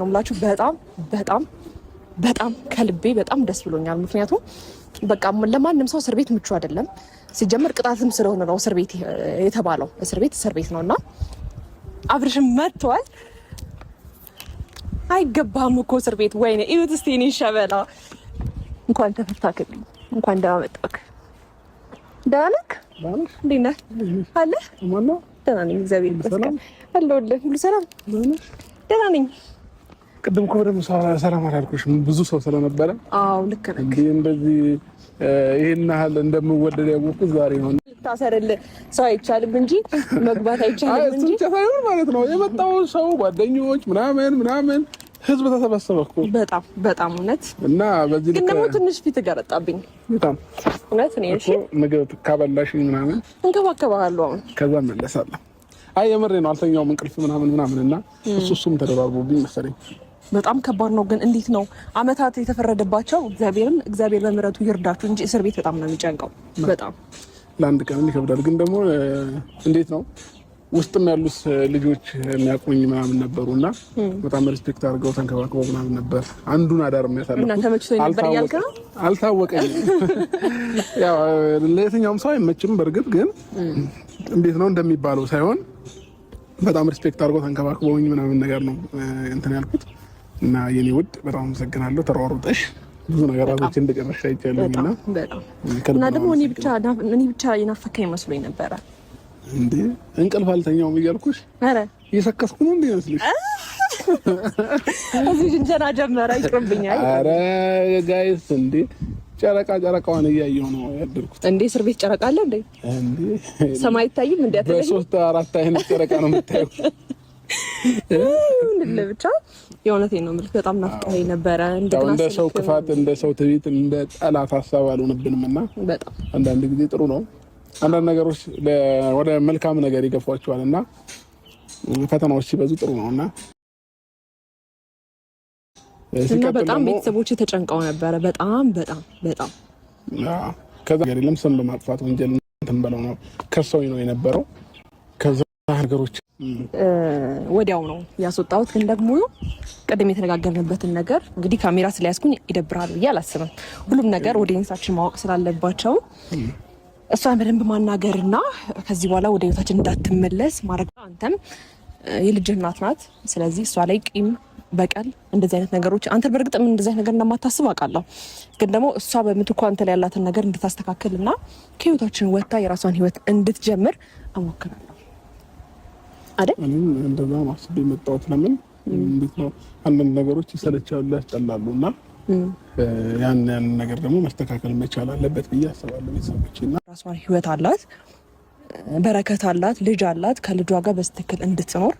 ነው የምላችሁ። በጣም ከልቤ በጣም ደስ ብሎኛል። ምክንያቱም በቃ ለማንም ሰው እስር ቤት ምቹ አይደለም። ሲጀመር ቅጣትም ስለሆነ ነው እስር ቤት የተባለው። እስር ቤት ነውና አብርሽም መጥቷል። አይገባም እኮ እስር ቤት። ወይኔ እዩት እስቲ እኔ ሸበላ እንኳን ተፈታክልኝ፣ እንኳን ደህና መጣክ። ደህና ነህ? እንዴት ነህ? አለ ደህና ነኝ፣ እግዚአብሔር ይመስገን። አለሁልህ። ሁሉ ሰላም? ደህና ነኝ። ቅድም እኮ በደምብ ሰላም አላልኩሽም ብዙ ሰው ስለነበረ። አዎ ልክ ነህ። እንደዚህ ይሄን ያህል እንደምወደድ ያወቅሁት ዛሬ ነው። ታሰርልህ ሰው አይቻልም እንጂ መግባት አይቻልም እንጂ ሳይሆን ማለት ነው የመጣው ሰው ጓደኞች ምናምን ህዝብ ተሰበሰበ እኮ በጣም እውነት። እና በዚህ ግን ደግሞ ትንሽ ፊት ገረጣብኝ በጣም እውነት። እኔ እሺ ምግብ ካበላሽኝ ምናምን እንከባከባለሁ። አሁን ከዛ መለሳለሁ። አይ የምሬ ነው። አልተኛውም እንቅልፍ ምናምን እና እሱም ተደራርቦብኝ መሰለኝ። በጣም ከባድ ነው። ግን እንዴት ነው አመታት የተፈረደባቸው እግዚአብሔር በምህረቱ ይርዳችሁ እንጂ እስር ቤት በጣም ነው የሚጨንቀው። በጣም ለአንድ ቀን ይከብዳል። ግን ደግሞ እንዴት ነው ውስጥም ያሉት ልጆች የሚያቆኝ ምናምን ነበሩና በጣም ሪስፔክት አድርገው ተንከባክበው ምናምን ነበር። አንዱን አዳር የሚያሳልፉ እና ተመችቶኝ ነበር ያልከ ነው። አልታወቀኝም። ያው ለየትኛውም ሰው አይመችም። በእርግጥ ግን እንዴት ነው እንደሚባለው ሳይሆን በጣም ሪስፔክት አድርገው ተንከባክበውኝ ምናምን ነገር ነው እንትን ያልኩት። እና የኔ ውድ በጣም አመሰግናለሁ። ተሯሩጠሽ ብዙ ነገራቶች እንደጨረሻ ይቻላልና እና ደግሞ እኔ ብቻ የናፈከኝ መስሎኝ ነበረ። እንዴ እንቅልፍ አልተኛውም እያልኩሽ አረ እየሰከስኩ ነው እንዴ መስልሽ? እዚህ ጅንጀና ጀመረ ይቅርብኛል። አረ ጋይስ እንዴ ጨረቃዋን እያየሁ ነው ያደርኩት። እንዴ እስር ቤት ጨረቃ አለ እንዴ? ሰማይ አይታይም እንዴ? አትለኝ በሶስት አራት አይነት ጨረቃ ነው የምታየው። ብቻ የእውነቴን ነው የምልህ። በጣም ናፍቀኸኝ ነበረ። እንደ ሰው ክፋት፣ እንደ ሰው ትዕቢት፣ እንደ ጠላት ሀሳብ አልሆነብንም እና በጣም አንዳንድ ጊዜ ጥሩ ነው። አንዳንድ ነገሮች ወደ መልካም ነገር ይገፋቸዋል እና ፈተናዎች ሲበዙ ጥሩ ነውና በጣም ቤተሰቦች ተጨንቀው ነበረ። በጣም ከዛ ጋር የለም ስም በማጥፋት ወንጀል እንትን በለው ነው ከሰው ነው የነበረው። ከዛ ነገሮች ወዲያው ነው ያስወጣሁት። ግን ደግሞ ቀደም የተነጋገርንበትን ነገር እንግዲህ ካሜራ ስለያዝኩኝ ይደብራል ብዬ አላስብም። ሁሉም ነገር ኦዲየንሳችን ማወቅ ስላለባቸው እሷን በደንብ ማናገርና ከዚህ በኋላ ወደ ህይወታችን እንዳትመለስ ማድረግ። አንተም የልጅህ እናት ናት። ስለዚህ እሷ ላይ ቂም በቀል እንደዚህ አይነት ነገሮች አንተ በእርግጥም እንደዚህ አይነት ነገር እንደማታስብ አውቃለሁ። ግን ደግሞ እሷ በምትኳ አንተ ላይ ያላትን ነገር እንድታስተካክልና ከህይወታችን ወጥታ የራሷን ህይወት እንድትጀምር እሞክራለሁ አይደል? እንደዛ ማስብ የመጣሁት ለምን እንዴት ነው አንዳንድ ነገሮች ይሰለቻሉ፣ ያስጠላሉና ያን ነገር ደግሞ መስተካከል መቻል አለበት ብዬ አስባለሁ። ቤተሰቦችና ራሷን ህይወት አላት፣ በረከት አላት፣ ልጅ አላት። ከልጇ ጋር በስትክክል እንድትኖር